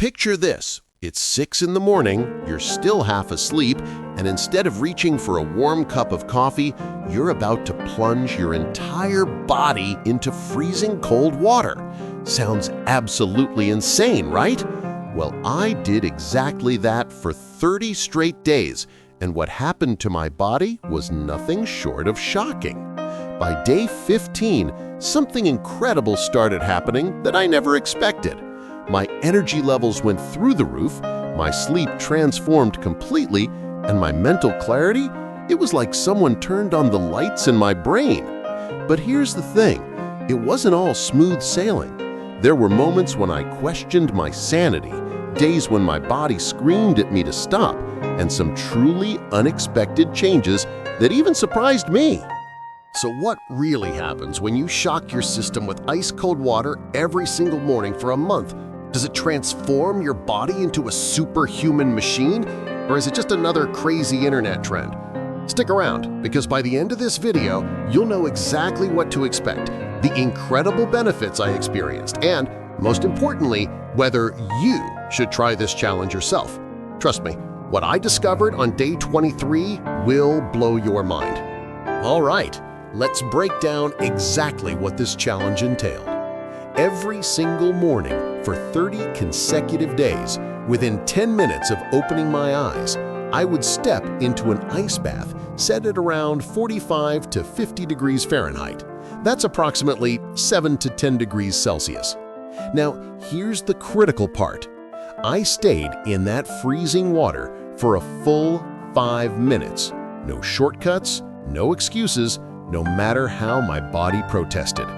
Picture this. It's 6 in the morning, you're still half asleep, and instead of reaching for a warm cup of coffee, you're about to plunge your entire body into freezing cold water. Sounds absolutely insane, right? Well, I did exactly that for 30 straight days, and what happened to my body was nothing short of shocking. By day 15, something incredible started happening that I never expected. My energy levels went through the roof, my sleep transformed completely, and my mental clarity, it was like someone turned on the lights in my brain. But here's the thing, it wasn't all smooth sailing. There were moments when I questioned my sanity, days when my body screamed at me to stop, and some truly unexpected changes that even surprised me. So what really happens when you shock your system with ice-cold water every single morning for a month? Does it transform your body into a superhuman machine, or is it just another crazy internet trend? Stick around, because by the end of this video, you'll know exactly what to expect, the incredible benefits I experienced, and, most importantly, whether you should try this challenge yourself. Trust me, what I discovered on day 23 will blow your mind. All right, let's break down exactly what this challenge entailed. Every single morning for 30 consecutive days, within 10 minutes of opening my eyes, I would step into an ice bath set at around 45 to 50 degrees Fahrenheit. That's approximately 7 to 10 degrees Celsius. Now, here's the critical part. I stayed in that freezing water for a full 5 minutes. No shortcuts, no excuses, no matter how my body protested.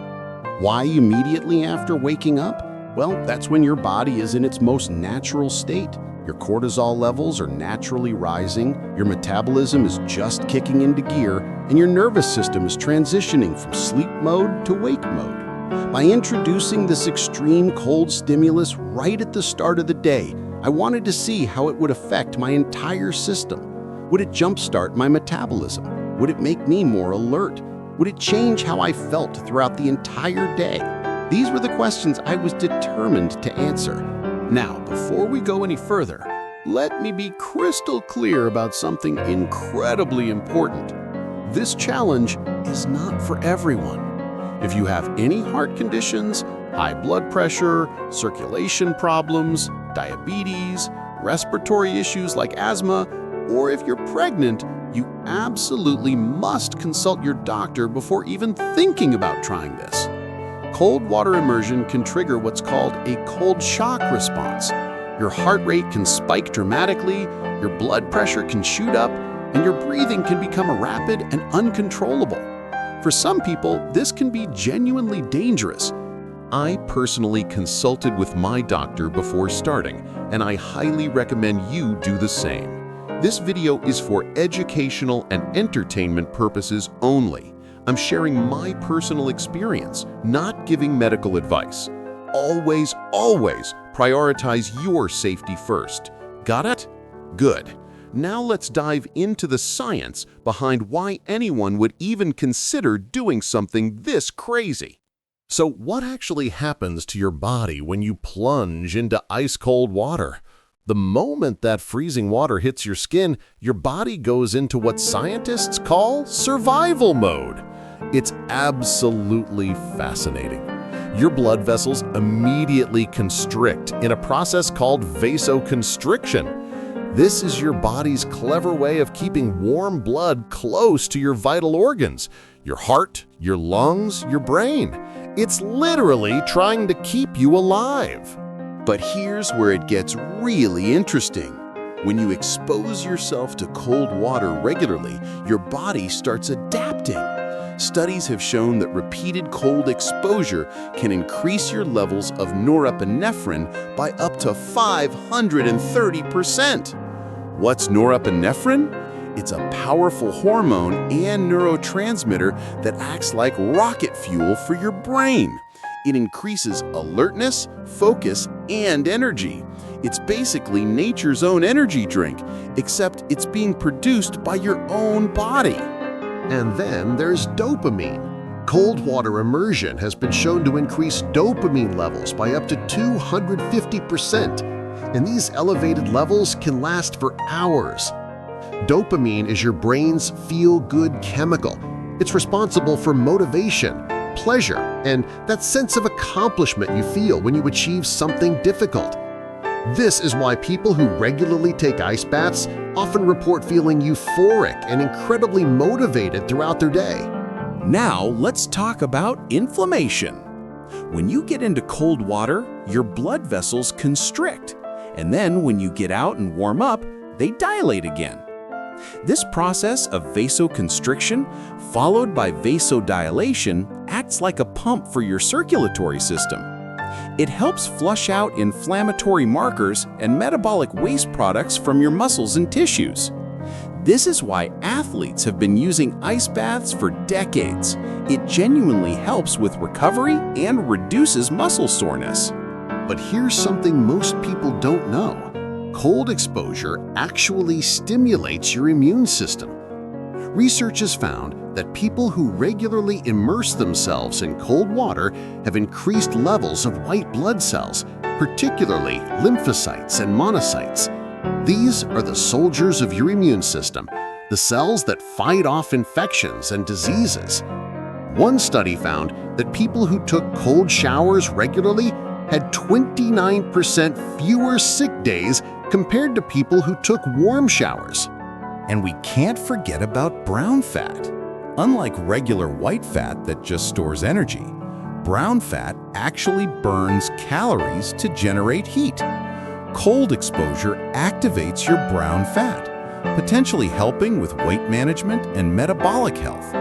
Why immediately after waking up? Well, that's when your body is in its most natural state. Your cortisol levels are naturally rising, your metabolism is just kicking into gear, and your nervous system is transitioning from sleep mode to wake mode. By introducing this extreme cold stimulus right at the start of the day, I wanted to see how it would affect my entire system. Would it jumpstart my metabolism? Would it make me more alert? Would it change how I felt throughout the entire day? These were the questions I was determined to answer. Now, before we go any further, let me be crystal clear about something incredibly important. This challenge is not for everyone. If you have any heart conditions, high blood pressure, circulation problems, diabetes, respiratory issues like asthma, or if you're pregnant, you absolutely must consult your doctor before even thinking about trying this. Cold water immersion can trigger what's called a cold shock response. Your heart rate can spike dramatically, your blood pressure can shoot up, and your breathing can become rapid and uncontrollable. For some people, this can be genuinely dangerous. I personally consulted with my doctor before starting, and I highly recommend you do the same. This video is for educational and entertainment purposes only. I'm sharing my personal experience, not giving medical advice. Always, always prioritize your safety first. Got it? Good. Now let's dive into the science behind why anyone would even consider doing something this crazy. So what actually happens to your body when you plunge into ice-cold water? The moment that freezing water hits your skin, your body goes into what scientists call survival mode. It's absolutely fascinating. Your blood vessels immediately constrict in a process called vasoconstriction. This is your body's clever way of keeping warm blood close to your vital organs, your heart, your lungs, your brain. It's literally trying to keep you alive. But here's where it gets really interesting. When you expose yourself to cold water regularly, your body starts adapting. Studies have shown that repeated cold exposure can increase your levels of norepinephrine by up to 530%. What's norepinephrine? It's a powerful hormone and neurotransmitter that acts like rocket fuel for your brain. It increases alertness, focus, and energy. It's basically nature's own energy drink, except it's being produced by your own body. And then there's dopamine. Cold water immersion has been shown to increase dopamine levels by up to 250%. and these elevated levels can last for hours. Dopamine is your brain's feel-good chemical. It's responsible for motivation, pleasure, and that sense of accomplishment you feel when you achieve something difficult. This is why people who regularly take ice baths often report feeling euphoric and incredibly motivated throughout their day. Now let's talk about inflammation. When you get into cold water, your blood vessels constrict, and then when you get out and warm up, they dilate again. This process of vasoconstriction, followed by vasodilation, acts like a pump for your circulatory system. It helps flush out inflammatory markers and metabolic waste products from your muscles and tissues. This is why athletes have been using ice baths for decades. It genuinely helps with recovery and reduces muscle soreness. But here's something most people don't know. Cold exposure actually stimulates your immune system. Research has found that people who regularly immerse themselves in cold water have increased levels of white blood cells, particularly lymphocytes and monocytes. These are the soldiers of your immune system, the cells that fight off infections and diseases. One study found that people who took cold showers regularly had 29% fewer sick days compared to people who took warm showers. And we can't forget about brown fat. Unlike regular white fat that just stores energy, brown fat actually burns calories to generate heat. Cold exposure activates your brown fat, potentially helping with weight management and metabolic health.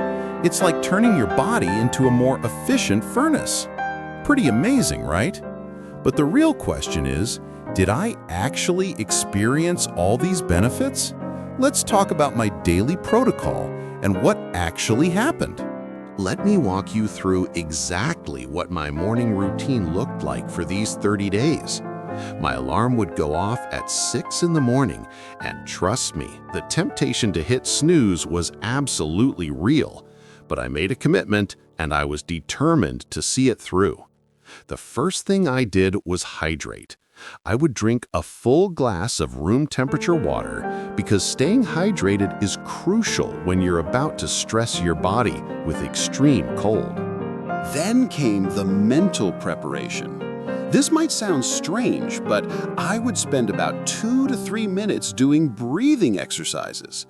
It's like turning your body into a more efficient furnace. Pretty amazing, right? But the real question is, did I actually experience all these benefits? Let's talk about my daily protocol and what actually happened. Let me walk you through exactly what my morning routine looked like for these 30 days. My alarm would go off at 6 in the morning, and trust me, the temptation to hit snooze was absolutely real. But I made a commitment, and I was determined to see it through. The first thing I did was hydrate. I would drink a full glass of room temperature water because staying hydrated is crucial when you're about to stress your body with extreme cold. Then came the mental preparation. This might sound strange, but I would spend about 2 to 3 minutes doing breathing exercises.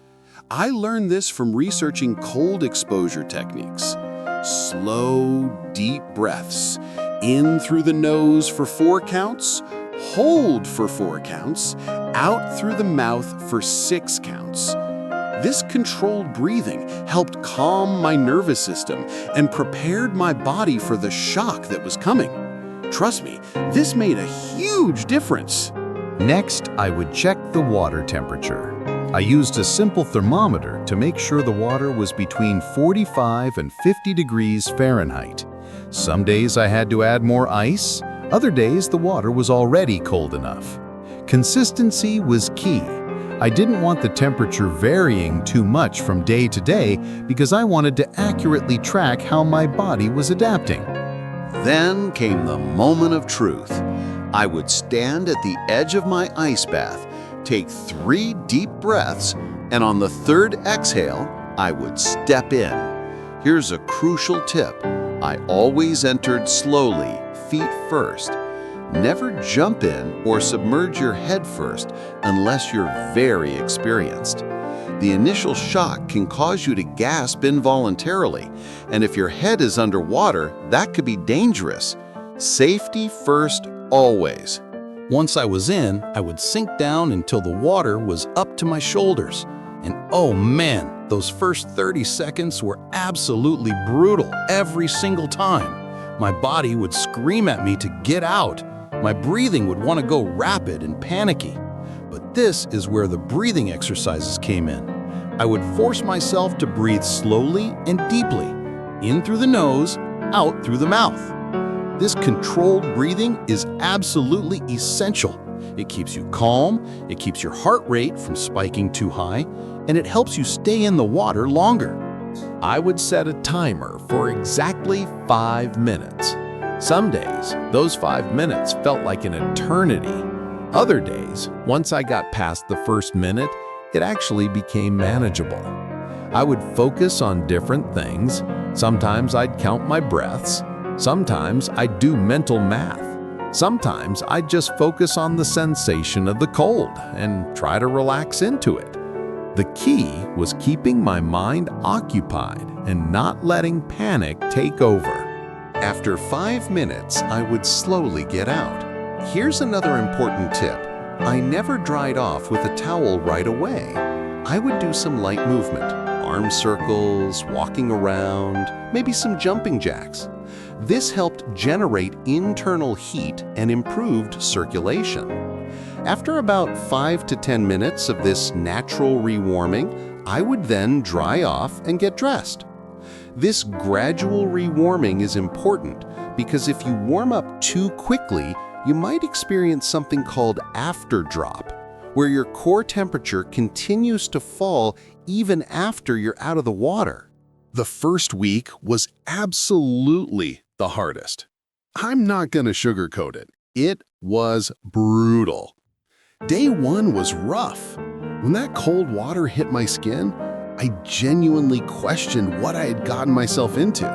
I learned this from researching cold exposure techniques. Slow, deep breaths. In through the nose for 4 counts, hold for 4 counts, out through the mouth for 6 counts. This controlled breathing helped calm my nervous system and prepared my body for the shock that was coming. Trust me, this made a huge difference. Next, I would check the water temperature. I used a simple thermometer to make sure the water was between 45 and 50 degrees Fahrenheit. Some days I had to add more ice, other days the water was already cold enough. Consistency was key. I didn't want the temperature varying too much from day to day because I wanted to accurately track how my body was adapting. Then came the moment of truth. I would stand at the edge of my ice bath, take 3 deep breaths, and on the 3rd exhale, I would step in. Here's a crucial tip. I always entered slowly, feet first. Never jump in or submerge your head first unless you're very experienced. The initial shock can cause you to gasp involuntarily, and if your head is underwater, that could be dangerous. Safety first, always. Once I was in, I would sink down until the water was up to my shoulders. And oh man, those first 30 seconds were absolutely brutal every single time. My body would scream at me to get out. My breathing would want to go rapid and panicky. But this is where the breathing exercises came in. I would force myself to breathe slowly and deeply, in through the nose, out through the mouth. This controlled breathing is absolutely essential. It keeps you calm, it keeps your heart rate from spiking too high, and it helps you stay in the water longer. I would set a timer for exactly 5 minutes. Some days, those 5 minutes felt like an eternity. Other days, once I got past the first minute, it actually became manageable. I would focus on different things. Sometimes I'd count my breaths. Sometimes I'd do mental math. Sometimes I'd just focus on the sensation of the cold and try to relax into it. The key was keeping my mind occupied and not letting panic take over. After 5 minutes, I would slowly get out. Here's another important tip. I never dried off with a towel right away. I would do some light movement, arm circles, walking around, maybe some jumping jacks. This helped generate internal heat and improved circulation. After about 5 to 10 minutes of this natural rewarming, I would then dry off and get dressed. This gradual rewarming is important because if you warm up too quickly, you might experience something called afterdrop, where your core temperature continues to fall even after you're out of the water. The first week was absolutely the hardest. I'm not going to sugarcoat it. It was brutal. Day 1 was rough. When that cold water hit my skin, I genuinely questioned what I had gotten myself into.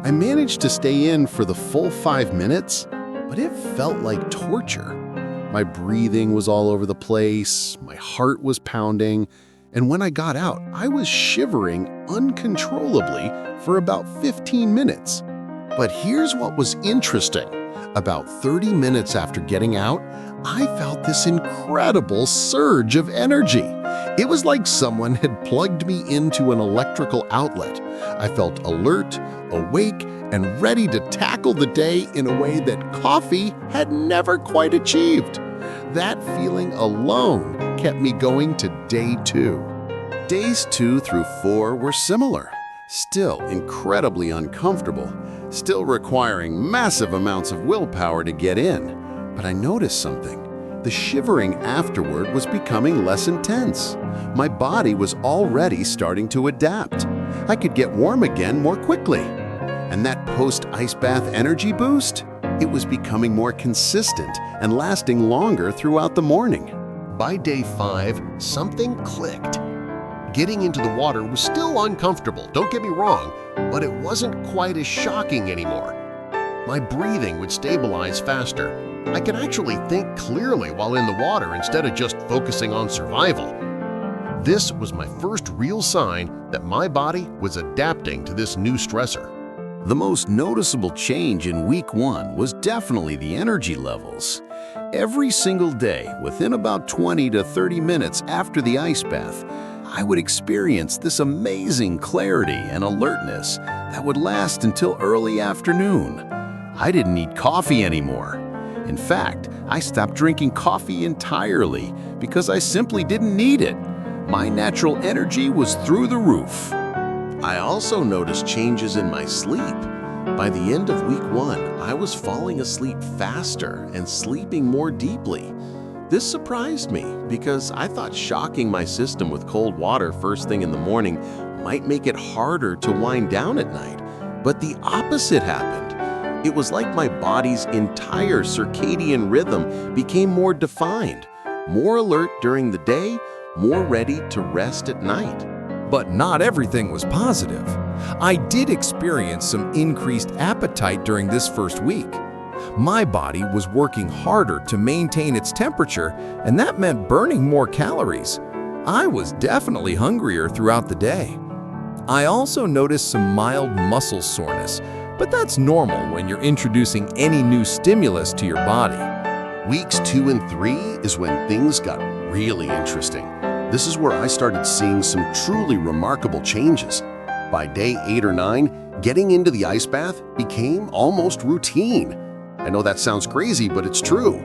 I managed to stay in for the full 5 minutes, but it felt like torture. My breathing was all over the place, my heart was pounding, and when I got out, I was shivering uncontrollably for about 15 minutes. But here's what was interesting. About 30 minutes after getting out, I felt this incredible surge of energy. It was like someone had plugged me into an electrical outlet. I felt alert, awake, and ready to tackle the day in a way that coffee had never quite achieved. That feeling alone kept me going to day 2. Days 2 through 4 were similar. Still incredibly uncomfortable, still requiring massive amounts of willpower to get in. But I noticed something. The shivering afterward was becoming less intense. My body was already starting to adapt. I could get warm again more quickly. And that post-ice bath energy boost? It was becoming more consistent and lasting longer throughout the morning. By day 5, something clicked. Getting into the water was still uncomfortable, don't get me wrong, but it wasn't quite as shocking anymore. My breathing would stabilize faster. I could actually think clearly while in the water instead of just focusing on survival. This was my first real sign that my body was adapting to this new stressor. The most noticeable change in week 1 was definitely the energy levels. Every single day, within about 20 to 30 minutes after the ice bath, I would experience this amazing clarity and alertness that would last until early afternoon. I didn't need coffee anymore. In fact, I stopped drinking coffee entirely because I simply didn't need it. My natural energy was through the roof. I also noticed changes in my sleep. By the end of week 1, I was falling asleep faster and sleeping more deeply. This surprised me because I thought shocking my system with cold water first thing in the morning might make it harder to wind down at night. But the opposite happened. It was like my body's entire circadian rhythm became more defined, more alert during the day, more ready to rest at night. But not everything was positive. I did experience some increased appetite during this first week. My body was working harder to maintain its temperature, and that meant burning more calories. I was definitely hungrier throughout the day. I also noticed some mild muscle soreness, but that's normal when you're introducing any new stimulus to your body. Weeks 2 and 3 is when things got really interesting. This is where I started seeing some truly remarkable changes. By day 8 or 9, getting into the ice bath became almost routine. I know that sounds crazy, but it's true.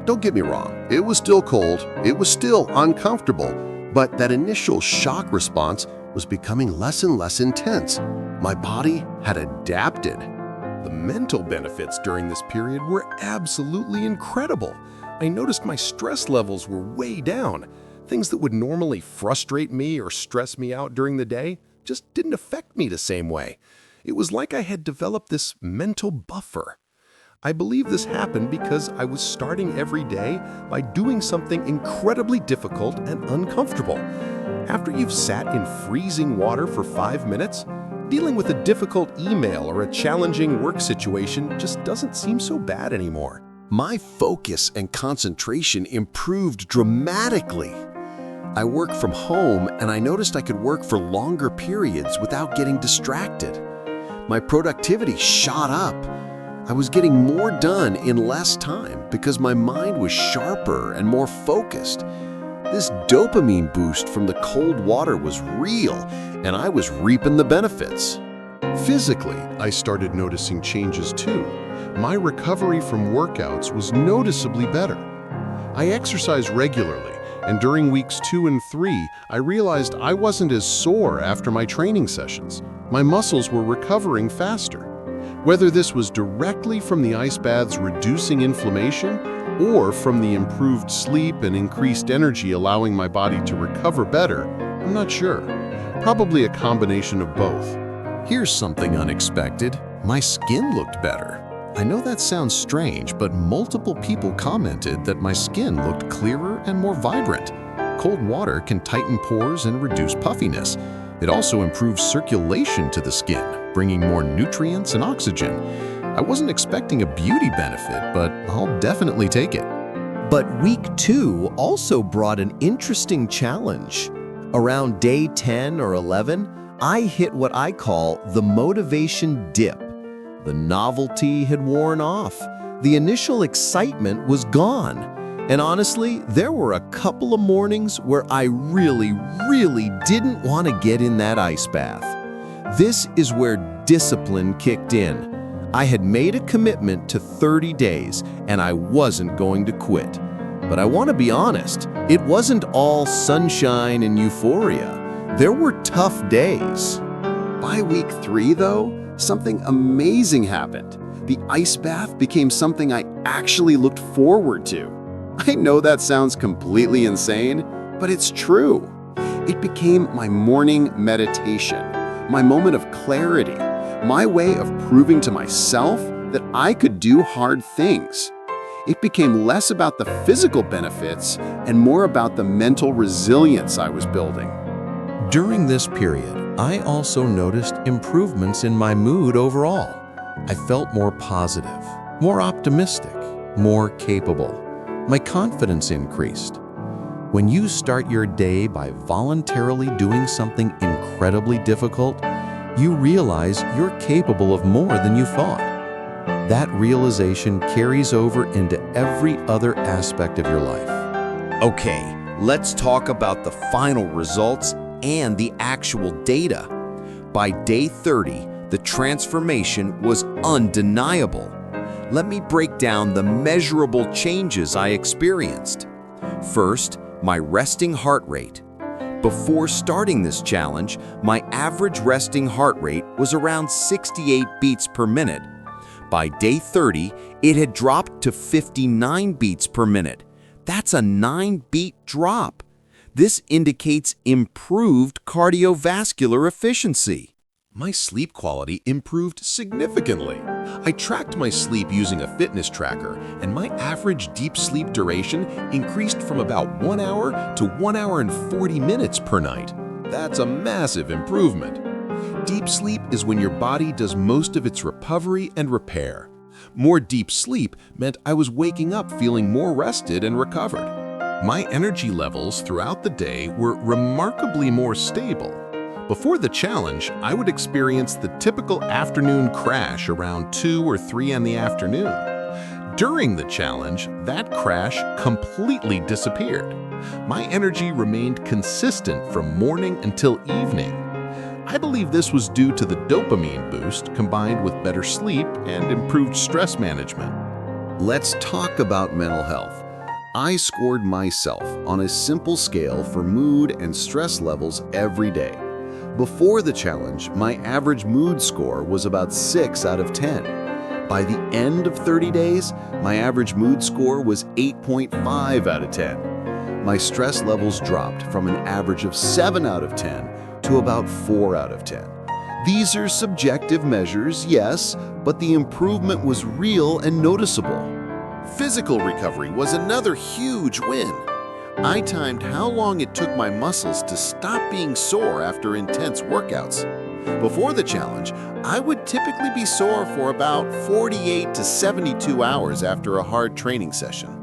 Don't get me wrong, it was still cold, it was still uncomfortable, but that initial shock response was becoming less and less intense. My body had adapted. The mental benefits during this period were absolutely incredible. I noticed my stress levels were way down. Things that would normally frustrate me or stress me out during the day just didn't affect me the same way. It was like I had developed this mental buffer. I believe this happened because I was starting every day by doing something incredibly difficult and uncomfortable. After you've sat in freezing water for 5 minutes, dealing with a difficult email or a challenging work situation just doesn't seem so bad anymore. My focus and concentration improved dramatically. I work from home and I noticed I could work for longer periods without getting distracted. My productivity shot up. I was getting more done in less time because my mind was sharper and more focused. This dopamine boost from the cold water was real, and I was reaping the benefits. Physically, I started noticing changes too. My recovery from workouts was noticeably better. I exercise regularly, and during weeks 2 and 3, I realized I wasn't as sore after my training sessions. My muscles were recovering faster. Whether this was directly from the ice baths reducing inflammation or from the improved sleep and increased energy allowing my body to recover better, I'm not sure. Probably a combination of both. Here's something unexpected. My skin looked better. I know that sounds strange, but multiple people commented that my skin looked clearer and more vibrant. Cold water can tighten pores and reduce puffiness. It also improves circulation to the skin, bringing more nutrients and oxygen. I wasn't expecting a beauty benefit, but I'll definitely take it. But week 2 also brought an interesting challenge. Around day 10 or 11, I hit what I call the motivation dip. The novelty had worn off. The initial excitement was gone. And honestly, there were a couple of mornings where I really didn't want to get in that ice bath. This is where discipline kicked in. I had made a commitment to 30 days, and I wasn't going to quit. But I want to be honest, it wasn't all sunshine and euphoria. There were tough days. By week 3, though, something amazing happened. The ice bath became something I actually looked forward to. I know that sounds completely insane, but it's true. It became my morning meditation, my moment of clarity, my way of proving to myself that I could do hard things. It became less about the physical benefits and more about the mental resilience I was building. During this period, I also noticed improvements in my mood overall. I felt more positive, more optimistic, more capable. My confidence increased. When you start your day by voluntarily doing something incredibly difficult, you realize you're capable of more than you thought. That realization carries over into every other aspect of your life. Okay, let's talk about the final results and the actual data. By day 30, the transformation was undeniable. Let me break down the measurable changes I experienced. First, my resting heart rate. Before starting this challenge, my average resting heart rate was around 68 beats per minute. By day 30, it had dropped to 59 beats per minute. That's a 9-beat drop. This indicates improved cardiovascular efficiency. My sleep quality improved significantly. I tracked my sleep using a fitness tracker, and my average deep sleep duration increased from about 1 hour to 1 hour and 40 minutes per night. That's a massive improvement. Deep sleep is when your body does most of its recovery and repair. More deep sleep meant I was waking up feeling more rested and recovered. My energy levels throughout the day were remarkably more stable. Before the challenge, I would experience the typical afternoon crash around 2 or 3 in the afternoon. During the challenge, that crash completely disappeared. My energy remained consistent from morning until evening. I believe this was due to the dopamine boost combined with better sleep and improved stress management. Let's talk about mental health. I scored myself on a simple scale for mood and stress levels every day. Before the challenge, my average mood score was about 6 out of 10. By the end of 30 days, my average mood score was 8.5 out of 10. My stress levels dropped from an average of 7 out of 10 to about 4 out of 10. These are subjective measures, yes, but the improvement was real and noticeable. Physical recovery was another huge win. I timed how long it took my muscles to stop being sore after intense workouts. Before the challenge, I would typically be sore for about 48 to 72 hours after a hard training session.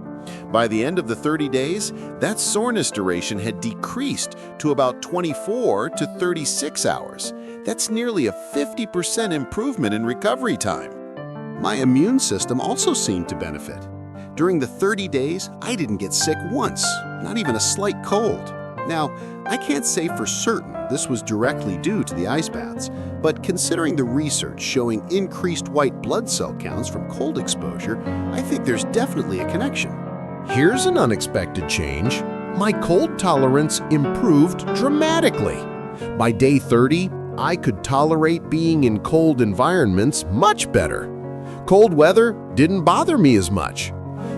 By the end of the 30 days, that soreness duration had decreased to about 24 to 36 hours. That's nearly a 50% improvement in recovery time. My immune system also seemed to benefit. During the 30 days, I didn't get sick once, not even a slight cold. Now, I can't say for certain this was directly due to the ice baths, but considering the research showing increased white blood cell counts from cold exposure, I think there's definitely a connection. Here's an unexpected change. My cold tolerance improved dramatically. By day 30, I could tolerate being in cold environments much better. Cold weather didn't bother me as much.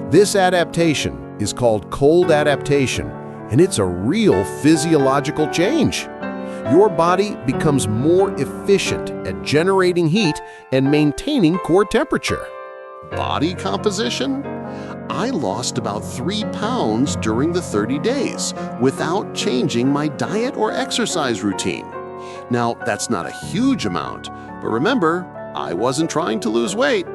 This adaptation is called cold adaptation, and it's a real physiological change. Your body becomes more efficient at generating heat and maintaining core temperature. Body composition? I lost about 3 pounds during the 30 days without changing my diet or exercise routine. Now, that's not a huge amount, but remember, I wasn't trying to lose weight.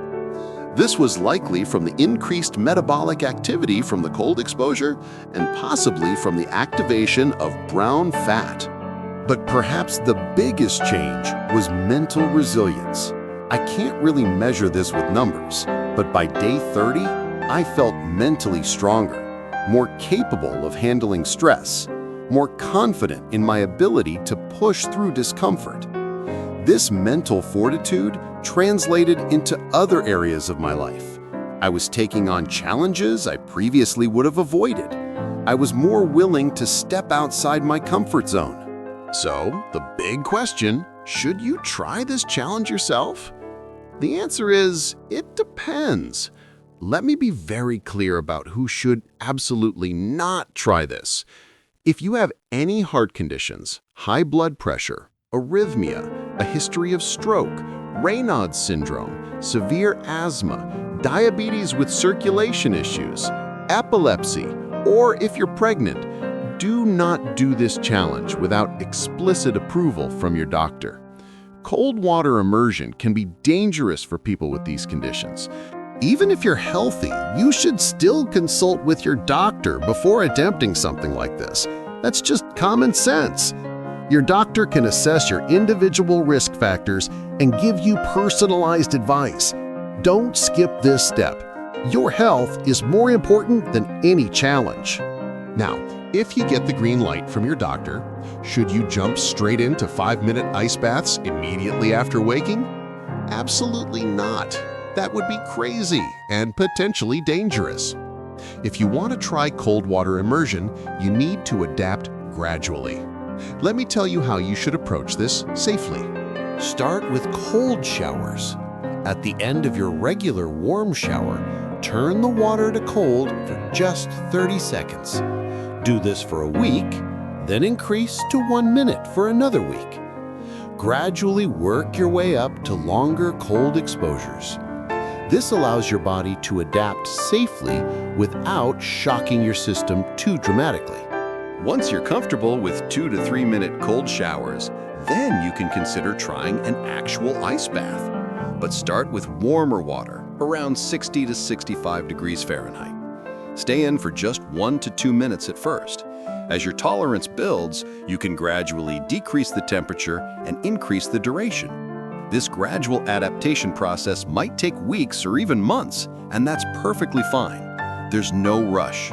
This was likely from the increased metabolic activity from the cold exposure and possibly from the activation of brown fat. But perhaps the biggest change was mental resilience. I can't really measure this with numbers, but by day 30, I felt mentally stronger, more capable of handling stress, more confident in my ability to push through discomfort. This mental fortitude translated into other areas of my life. I was taking on challenges I previously would have avoided. I was more willing to step outside my comfort zone. So, the big question, should you try this challenge yourself? The answer is, it depends. Let me be very clear about who should absolutely not try this. If you have any heart conditions, high blood pressure, arrhythmia, a history of stroke, Raynaud's syndrome, severe asthma, diabetes with circulation issues, epilepsy, or if you're pregnant, do not do this challenge without explicit approval from your doctor. Cold water immersion can be dangerous for people with these conditions. Even if you're healthy, you should still consult with your doctor before attempting something like this. That's just common sense. Your doctor can assess your individual risk factors and give you personalized advice. Don't skip this step. Your health is more important than any challenge. Now, if you get the green light from your doctor, should you jump straight into 5-minute ice baths immediately after waking? Absolutely not. That would be crazy and potentially dangerous. If you want to try cold water immersion, you need to adapt gradually. Let me tell you how you should approach this safely. Start with cold showers. At the end of your regular warm shower, turn the water to cold for just 30 seconds. Do this for a week, then increase to 1 minute for another week. Gradually work your way up to longer cold exposures. This allows your body to adapt safely without shocking your system too dramatically. Once you're comfortable with 2 to 3 minute cold showers, then you can consider trying an actual ice bath. But start with warmer water, around 60 to 65 degrees Fahrenheit. Stay in for just 1 to 2 minutes at first. As your tolerance builds, you can gradually decrease the temperature and increase the duration. This gradual adaptation process might take weeks or even months, and that's perfectly fine. There's no rush.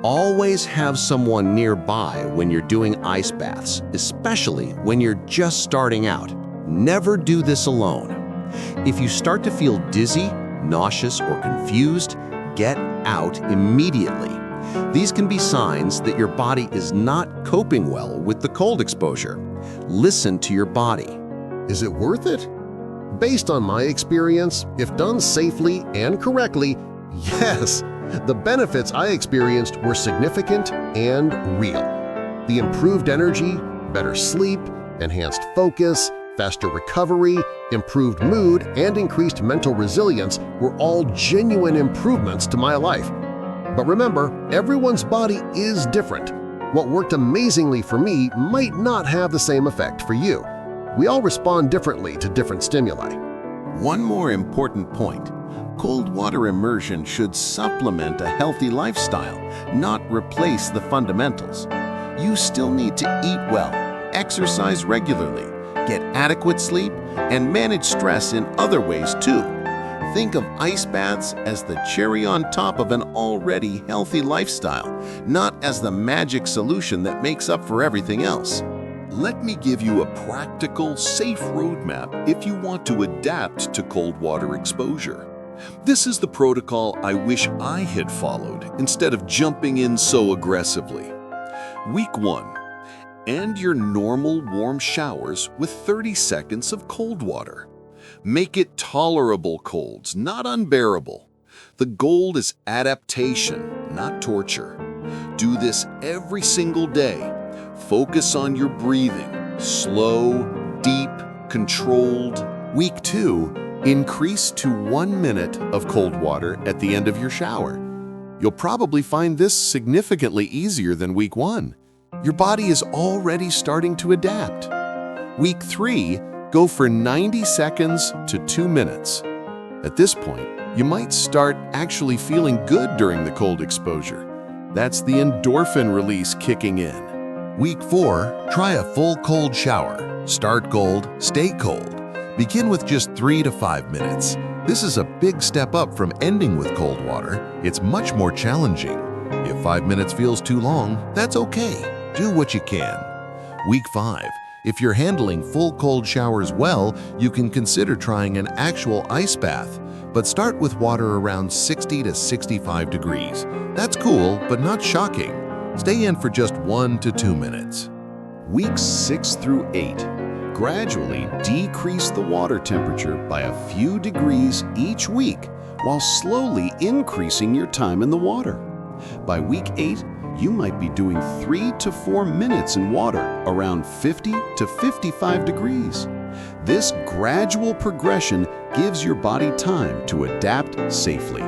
Always have someone nearby when you're doing ice baths, especially when you're just starting out. Never do this alone. If you start to feel dizzy, nauseous, or confused, get out immediately. These can be signs that your body is not coping well with the cold exposure. Listen to your body. Is it worth it? Based on my experience, if done safely and correctly, yes, the benefits I experienced were significant and real. The improved energy, better sleep, enhanced focus, faster recovery, improved mood, and increased mental resilience were all genuine improvements to my life. But remember, everyone's body is different. What worked amazingly for me might not have the same effect for you. We all respond differently to different stimuli. One more important point. Cold water immersion should supplement a healthy lifestyle, not replace the fundamentals. You still need to eat well, exercise regularly, get adequate sleep, and manage stress in other ways too. Think of ice baths as the cherry on top of an already healthy lifestyle, not as the magic solution that makes up for everything else. Let me give you a practical, safe roadmap if you want to adapt to cold water exposure. This is the protocol I wish I had followed instead of jumping in so aggressively. Week 1. End your normal warm showers with 30 seconds of cold water. Make it tolerable colds, not unbearable. The goal is adaptation, not torture. Do this every single day. Focus on your breathing, slow, deep, controlled. Week 2, increase to 1 minute of cold water at the end of your shower. You'll probably find this significantly easier than week 1. Your body is already starting to adapt. Week 3, go for 90 seconds to 2 minutes. At this point, you might start actually feeling good during the cold exposure. That's the endorphin release kicking in. Week 4, try a full cold shower. Start cold, stay cold. Begin with just 3 to 5 minutes. This is a big step up from ending with cold water. It's much more challenging. If 5 minutes feels too long, that's okay. Do what you can. Week 5, if you're handling full cold showers well, you can consider trying an actual ice bath, but start with water around 60 to 65 degrees. That's cool, but not shocking. Stay in for just 1 to 2 minutes. Weeks 6 through 8. Gradually decrease the water temperature by a few degrees each week while slowly increasing your time in the water. By week 8, you might be doing 3 to 4 minutes in water around 50 to 55 degrees. This gradual progression gives your body time to adapt safely.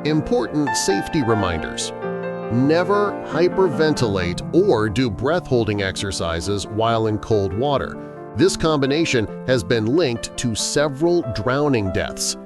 Important safety reminders. Never hyperventilate or do breath-holding exercises while in cold water. This combination has been linked to several drowning deaths.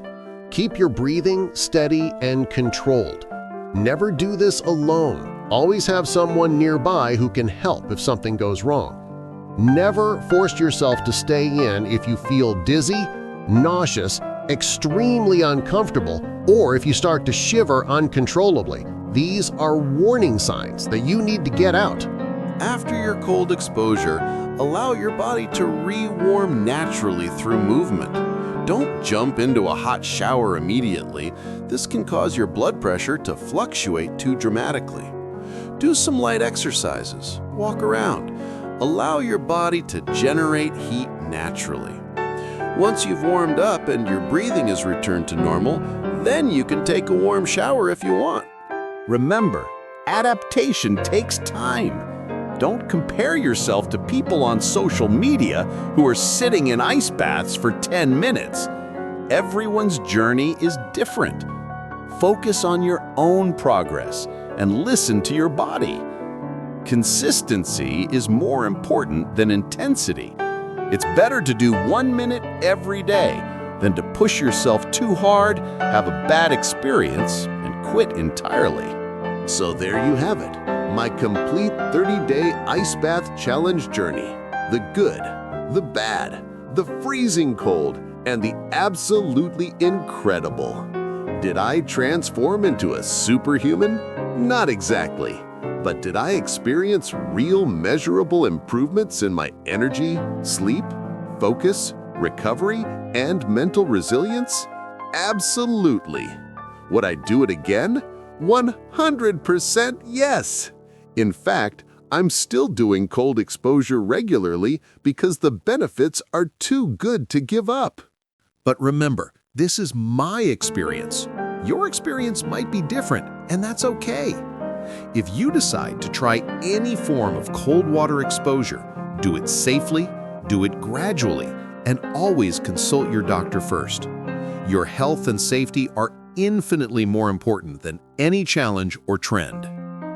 Keep your breathing steady and controlled. Never do this alone. Always have someone nearby who can help if something goes wrong. Never force yourself to stay in if you feel dizzy, nauseous, extremely uncomfortable, or if you start to shiver uncontrollably. These are warning signs that you need to get out. After your cold exposure, allow your body to re-warm naturally through movement. Don't jump into a hot shower immediately. This can cause your blood pressure to fluctuate too dramatically. Do some light exercises. Walk around. Allow your body to generate heat naturally. Once you've warmed up and your breathing is returned to normal, then you can take a warm shower if you want. Remember, adaptation takes time. Don't compare yourself to people on social media who are sitting in ice baths for 10 minutes. Everyone's journey is different. Focus on your own progress and listen to your body. Consistency is more important than intensity. It's better to do 1 minute every day than to push yourself too hard, have a bad experience, and quit entirely. So there you have it, my complete 30-day ice bath challenge journey. The good, the bad, the freezing cold, and the absolutely incredible. Did I transform into a superhuman? Not exactly. But did I experience real measurable improvements in my energy, sleep, focus, recovery, and mental resilience? Absolutely. Would I do it again? 100% yes! In fact, I'm still doing cold exposure regularly because the benefits are too good to give up. But remember, this is my experience. Your experience might be different, and that's okay. If you decide to try any form of cold water exposure, do it safely, do it gradually, And always consult your doctor first. Your health and safety are infinitely more important than any challenge or trend.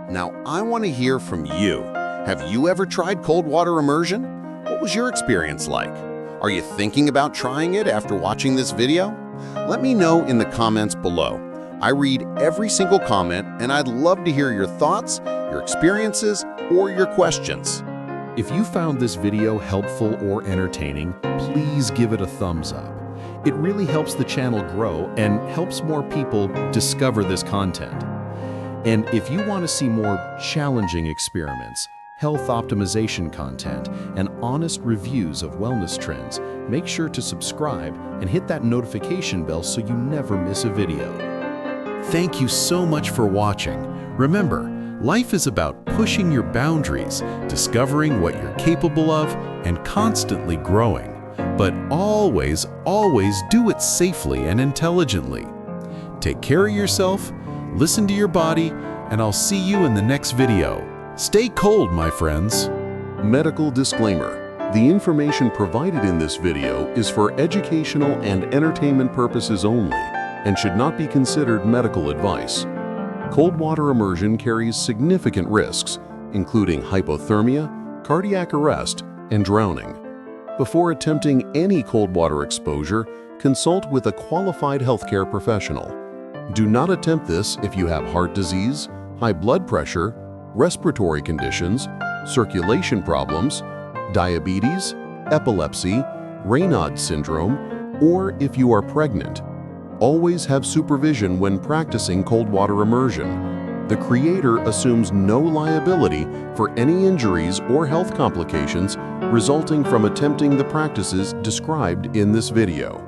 Now, I want to hear from you. Have you ever tried cold water immersion? What was your experience like? Are you thinking about trying it after watching this video? Let me know in the comments below. I read every single comment, and I'd love to hear your thoughts, your experiences, or your questions. If you found this video helpful or entertaining, please give it a thumbs up. It really helps the channel grow and helps more people discover this content. And if you want to see more challenging experiments, health optimization content, and honest reviews of wellness trends, make sure to subscribe and hit that notification bell so you never miss a video. Thank you so much for watching. Remember, life is about pushing your boundaries, discovering what you're capable of, and constantly growing. But always, always do it safely and intelligently. Take care of yourself, listen to your body, and I'll see you in the next video. Stay cold, my friends. Medical disclaimer. The information provided in this video is for educational and entertainment purposes only and should not be considered medical advice. Cold water immersion carries significant risks, including hypothermia, cardiac arrest, and drowning. Before attempting any cold water exposure, consult with a qualified healthcare professional. Do not attempt this if you have heart disease, high blood pressure, respiratory conditions, circulation problems, diabetes, epilepsy, Raynaud syndrome, or if you are pregnant. Always have supervision when practicing cold water immersion. The creator assumes no liability for any injuries or health complications resulting from attempting the practices described in this video.